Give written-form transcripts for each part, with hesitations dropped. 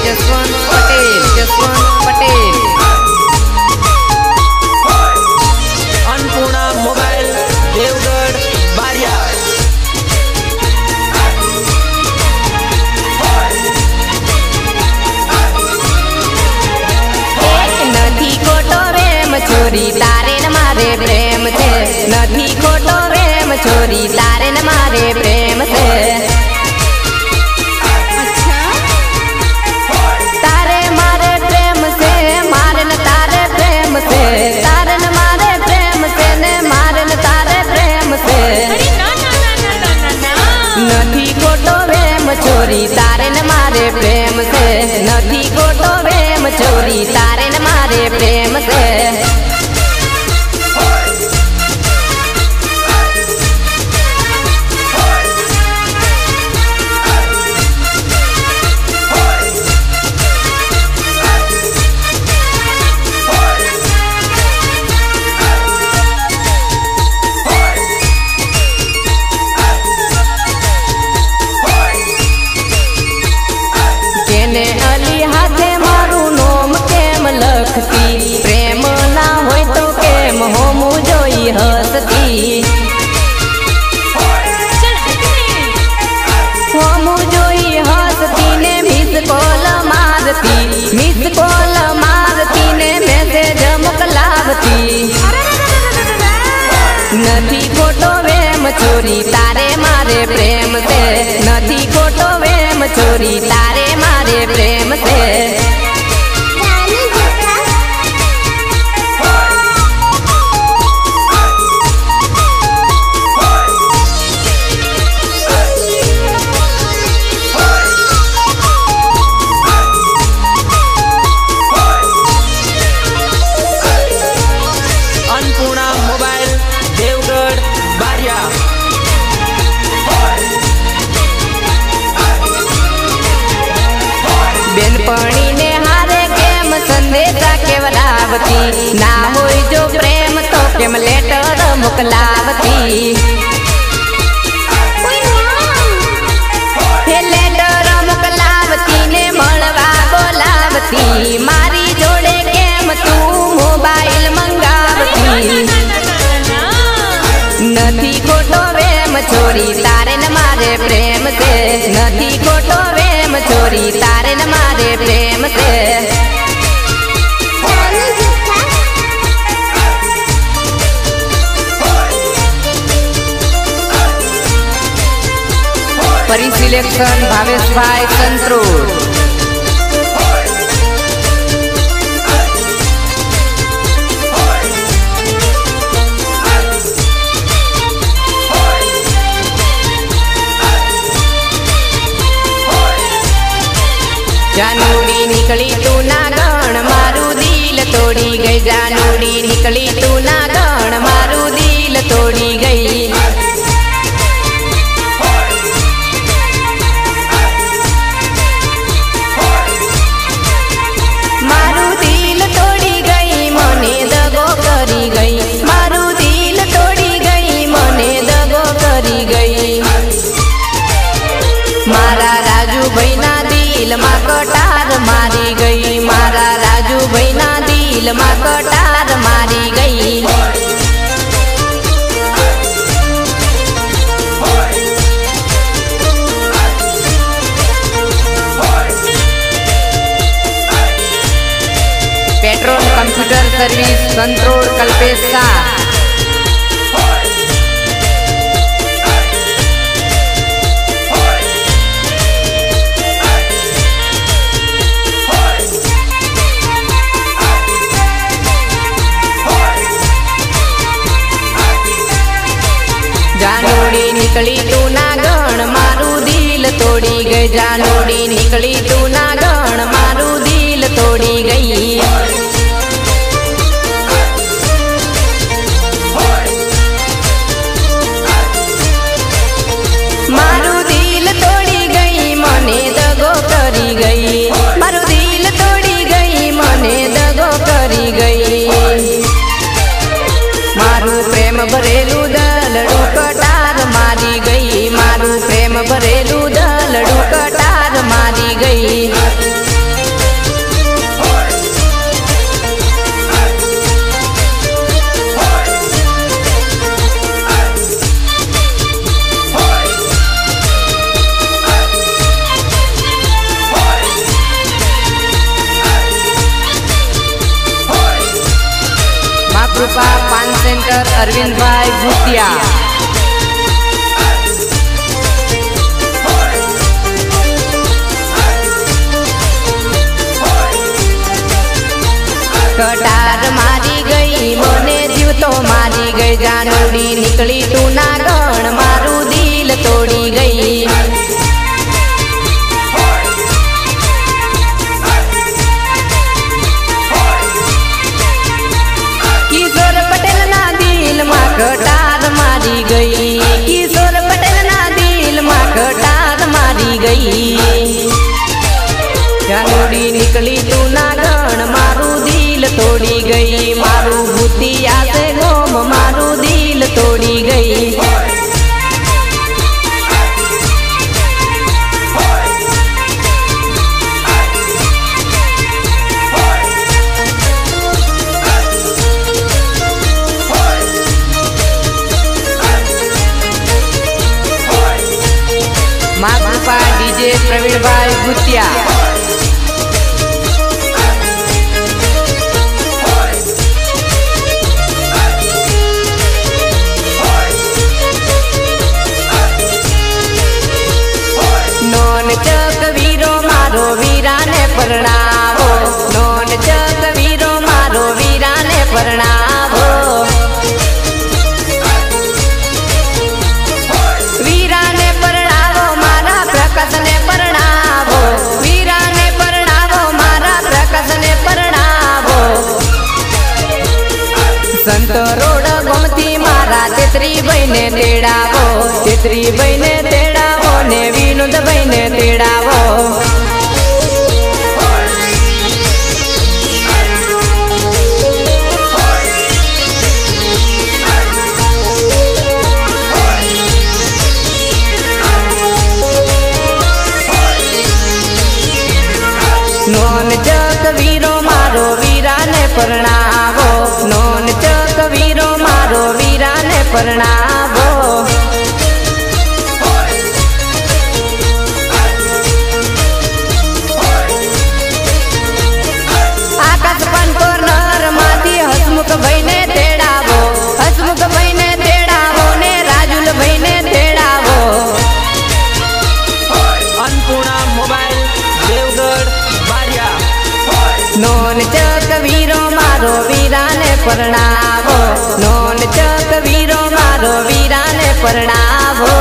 Jaswant Patel Annapurna mobile Deogarh बारिया। नथी खोटो प्रेम छोरी तारे न मारे प्रेम से, नथी खोटो प्रेम छोरी तारे न मारे प्रेम से। तारे मारे प्रेम से मारन तारे प्रेम से, तारे न मारे प्रेम से ने मारन तारे प्रेम से। नथी खोटो प्रेम छोरी तारे न मारे प्रेम से, नथी खोटो प्रेम छोरी तारे न मारे प्रेम से। केने अली हाथे मारू नोम केम लखती, प्रेम ना होय तो केम होमू जोई हसती। होमू जोई हसती ने मिस कॉल मारती, मिस कॉल मारती ने मैसेज मोकलावती। नथी खोटो प्रेम छोरी तारे मारे प्रेम से, नथी खोटो प्रेम छोरी तारे मारे प्रेम से। अन्नपूर्णा मोबाइल देवगढ़ बारिया। बेनपणी ने हारे केम संदेशा केवलावती, ना होय जो प्रेम तो केम लेटर मोकलावती। हे लेटर मोकलावती ने मळवा बोलावती, मारी जोड़े केम तू मोबाइल मंगावती। नथी खोटो प्रेम छोरी तारे न मारे प्रेम से, नथी खोटो प्रेम छोरी तारे न मारे प्रेम से। परिसिलेक्शन भावेश भाई संतरोड। जानूड़ी निकली तू ना गण मारू दिल तोड़ी गई, जानूड़ी निकली तू ना गण मारू दिल तोड़ी गई। मारू दिल तोड़ी गई मने दगो करी गई, मारू दिल तोड़ी गई मने दगो करी गई। मारा राजू भैना दिल मा कटार मारी गई, मारा राजू भैना दिल मा कटार मारी गई। Petrol computer service Santrod Kalpesh Shah. जानूड़ी निकली तू ना गण मारू दिल तोड़ी गई, जानूड़ी निकली तू ना गण मारू दिल तोड़ी गई। मारू दिल तोड़ी गई मने दगो करी गई, मारू दिल तोड़ी गई मने दगो करी गई। मारू प्रेम भरेलू दलड़ू कटार मारी गई, मारू प्रेम भरेलू दलड़ू कटार मारी गई। अरविंद भाई भूतिया। कटार मारी गई मोने जीव तो मारी गई, जानूड़ी निकली तू ना गण मारू दिल तोड़ी गई। किशोर पटेल ना दिल मा कटार मारी गई, किशोर पटेल ना दिल मा कटार मारी गई। जानूड़ी निकली तू ना गण मारू दिल तोड़ी गई, मारू भूतिया से गोम मारू दिल तोड़ी गई। माँ कृपा डीजे प्रवीण भाई भूतिया। नोन चक वीरो मारो वीरा ने परणावो, नोन चक वीरो मारो वीरा ने परणावो। वीरा ने परणावो मारा प्रकाश ने परणावो, वीरा ने परणावो मारा प्रकाश ने परणावो। संत रोड गोमती मारा तेतरी बहने तेड़ावो, तेतरी बहने तेड़ावो ने विनोद बहने तेड़ावो। नोन चक वीरो मारो वीरा ने परणावो, नोन चक वीरो मारो वीरा ने परणावो। आकाश पन कोर्नर माथी हसमुख भाई ने तेड़ावो, हसमुख भाई ने तेड़ावो ने राजुल भाई ने तेड़ावो। अन्नपूर्णा मोबाइल देवगढ़ बारिया। नोन चक वीरो मारो वीरा ने परणावो, नोन चक वीरो मारो वीरा ने परणावो।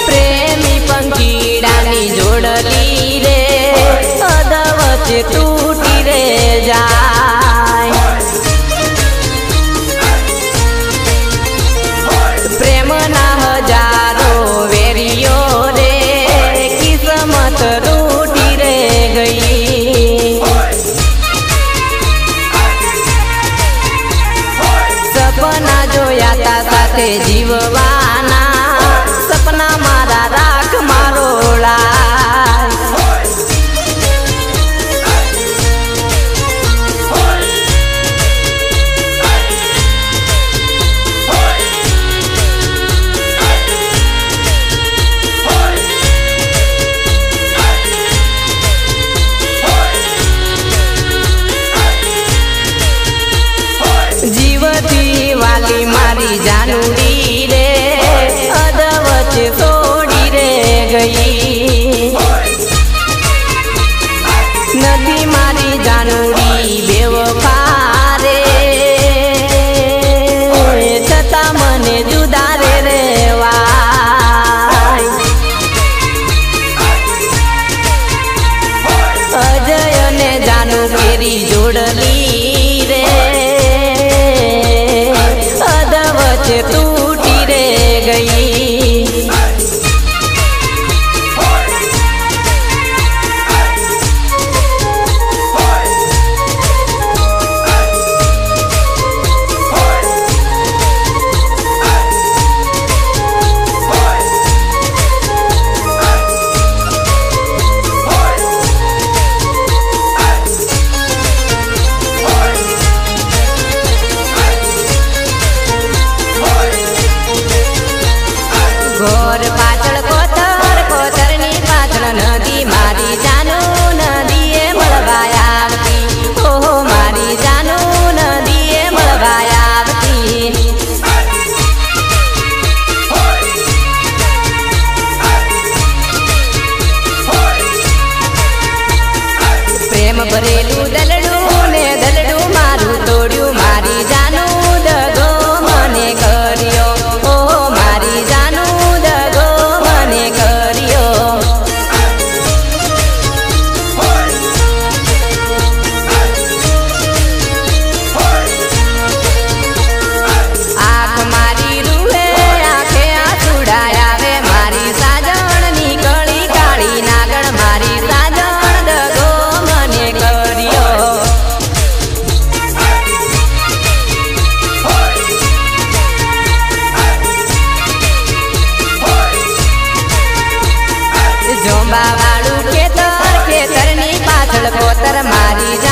प्रेमी पंखीडानी जोड़ली रे अदवच टूटी रे जाय। प्रेम ना हजारो वेरियो रे किस्मत रूठी रे गई। सपना जोया ता साथे जीववाना, सपना मारा राख मारो लाय। जीवती वाली मारी जानूड़ी रे अदवच छोड़ी रे गई। नदी मारी जानूड़ी बेवफा रे छता मने जुदा रे रेवाय। अजय ने जानू केरी जोड़ली रे अदवच टूटी रे गई। નજર મારી